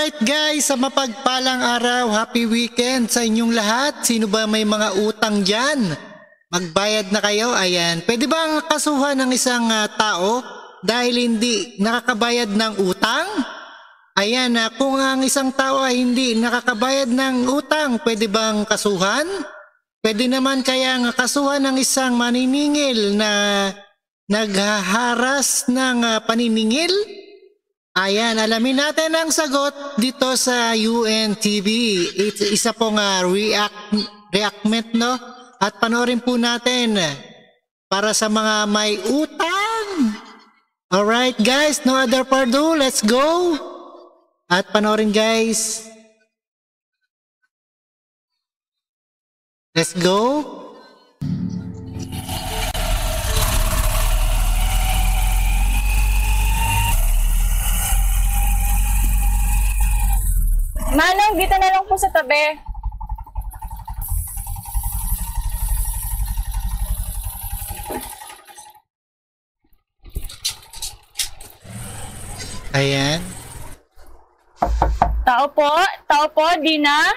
Alright guys, sa mapagpalang araw, happy weekend sa inyong lahat. Sino ba may mga utang dyan? Magbayad na kayo, ayan. Pwede bang kasuhan ng isang tao dahil hindi nakakabayad ng utang? Ayan, kung ang isang tao ay hindi nakakabayad ng utang, pwede bang kasuhan? Pwede naman kaya kasuhan ng isang maniningil na naghaharas ng paniningil? Ayan, alamin natin ang sagot dito sa UNTV. Isa pong reactment, no? At panoorin po natin para sa mga may utang. Alright guys, no other pardo, let's go. At panoorin guys. Let's go. Manong, dito na lang po sa tabi. Ayan. Tao po, Dina.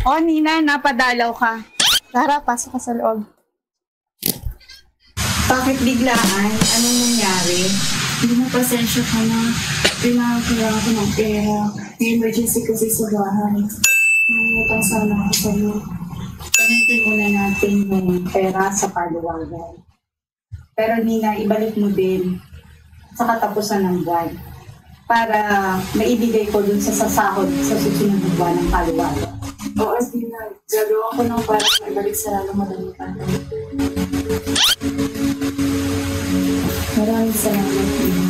O, Nina, napadalaw ka. Tara, pasok ka sa loob. Bakit biglaan? Anong nangyari? Hindi na pasensya ka na. Kailangan ko ng pera. May emergency kasi sa bahay. Nangungutang sana ako sa'yo. Gamitin muna natin yung pera sa paluwagan. Pero Nina, ibalik mo din sa katapusan ng buwan para maibigay ko dun sa sasahod sa susunod na buwan ng paluwagan. Oo, Dina. Gagawa ko ng para maibalik sa lalong madali ka. Maraming salamat, Nina.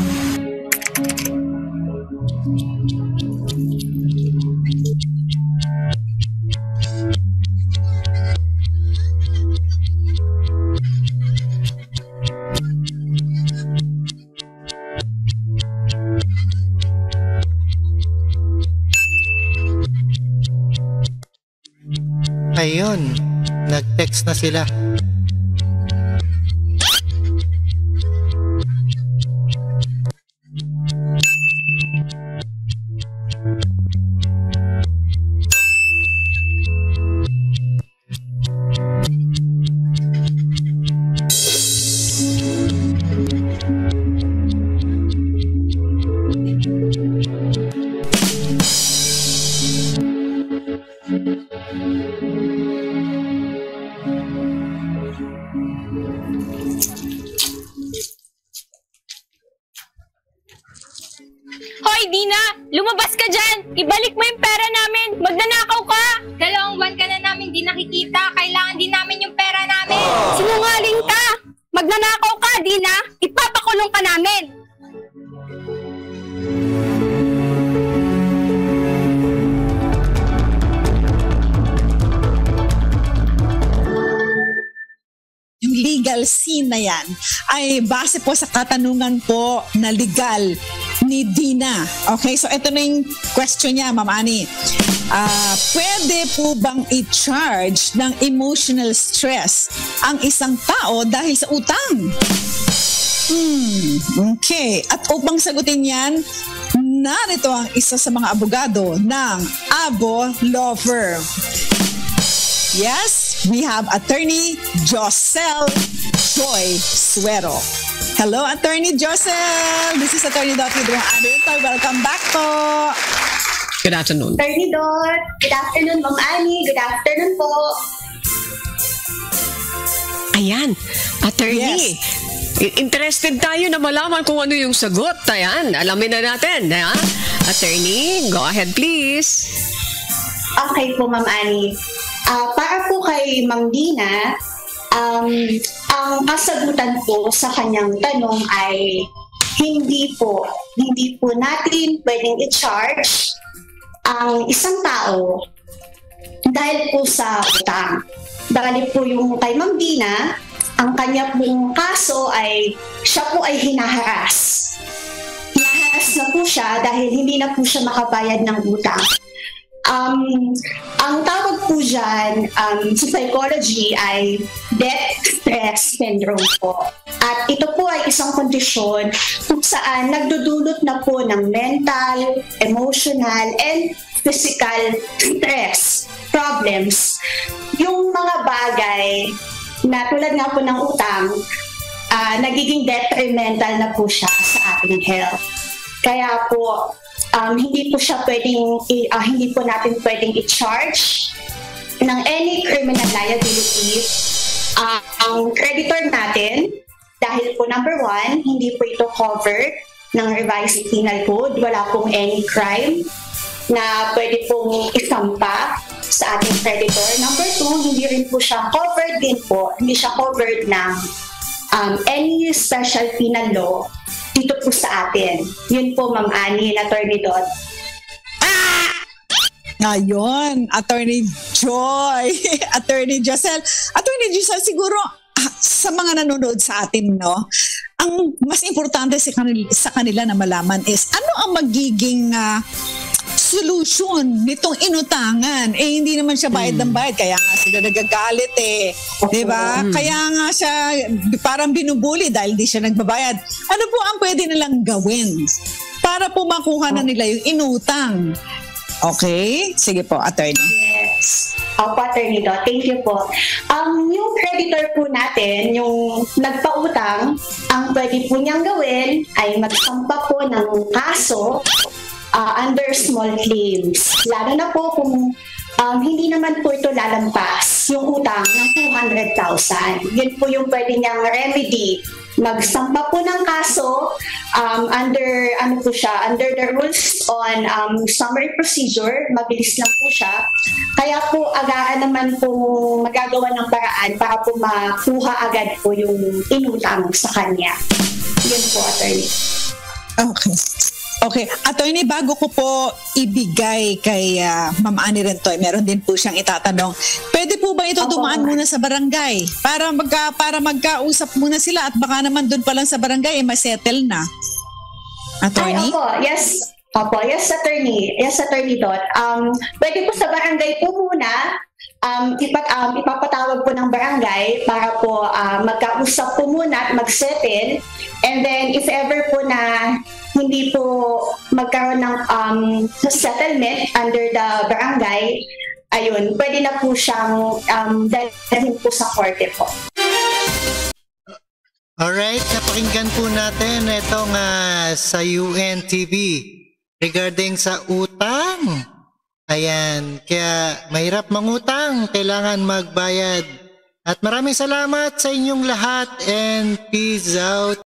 Ayun, nag-text na sila. Hoy, Dina! Lumabas ka dyan! Ibalik mo yung pera namin! Magnanakaw ka! 2 buwan ka na namin di nakikita. Kailangan din namin yung pera namin. Sinungaling ka! Magnanakaw ka, Dina! Ipapakulong ka namin! Yung legal scene na yan ay base po sa katanungan po na legal ni Dina. Okay, so ito na yung question niya, Ma'am Ani. Pwede po bang i-charge ng emotional stress ang isang tao dahil sa utang? Okay. At upang sagutin yan, narito ang isa sa mga abogado ng Abo Law Firm. Yes, we have Attorney Josel Joy Suero. Hello, Attorney Josel. This is Attorney Dot Hidro Anita. Welcome back po. Good afternoon. Attorney Dot. Good afternoon, Ma'am Annie. Good afternoon po. Ayan, Attorney. Yes. Interested tayo na malaman kung ano yung sagot. Ayan, alamin na natin. Ha? Attorney, go ahead please. Okay po, Ma'am Annie. Para po kay Ma'am Dina, ang kasagutan po sa kanyang tanong ay hindi po natin pwedeng i-charge ang isang tao dahil po sa utang. Dahil po yung kay Ma'am Dina, ang kanya pong kaso ay siya po ay hinaharas. Hinaharas na po siya dahil hindi na po siya makabayad ng utang. Ang tawag po dyan sa psychology ay death stress syndrome po. At ito po ay isang kondisyon kung saan nagdudulot na po ng mental, emotional, and physical stress problems. Yung mga bagay na tulad nga po ng utang, nagiging detrimental na po siya sa ating health. Kaya po, hindi po siya pwedeng, hindi po natin pwedeng i-charge ng any criminal liability ang creditor natin dahil po number one, hindi po ito covered ng revised penal code. Wala pong any crime na pwede pong isampa sa ating creditor. Number two, hindi rin po siya covered din po, hindi siya covered ng any special penal law dito po sa atin. Yun po, Ma'am Annie, Attorney Dot. Ngayon, Attorney Joy, Attorney Giselle. Attorney Giselle, siguro sa mga nanonood sa atin, no, ang mas importante sa kanila na malaman is ano ang magiging solution nitong inutangan. Hindi naman siya bayad ng bayad. Kaya nga sila nagagalit Diba? Kaya nga siya parang binubuli dahil di siya nagbabayad. Ano po ang pwede nilang gawin para po makuha na nila yung inutang? Okay? Sige po, attorney. Yes. Opo, Attorney Dot. Thank you po. Yung creditor po natin, yung nagpautang, ang pwede po niyang gawin ay magsampa po ng kaso under small claims. Lalo na po kung hindi naman po ito lalampas yung utang ng 200,000. Yun po yung pwede niyang remedy. Magsampa po ng kaso under under the rules on summary procedure. Mabilis lang po siya. Kaya po agaan naman po magagawa ng paraan para po makuha agad po yung inutang sa kanya. Yun po, attorney. Okay, attorney, bago ko po ibigay kay Ma'am Annie Rentoy, meron din po siyang itatanong. Pwede po ba ito dumaan muna sa barangay para magkausap muna sila at baka naman doon pa lang sa barangay masettle na? Attorney? Ay, opo, yes. Opo, yes, attorney. Yes, Attorney Dot. Pwede po sa barangay po muna. Ipapatawag po ng barangay para po magkausap po muna at magsettle. And then, if ever po na hindi po magkaroon ng settlement under the barangay, ayun, pwede na po siyang dalhin po sa korte po. Alright, napakinggan po natin itong sa UNTV regarding sa utang. Ayan, kaya mahirap mangutang, kailangan magbayad. At maraming salamat sa inyong lahat and peace out.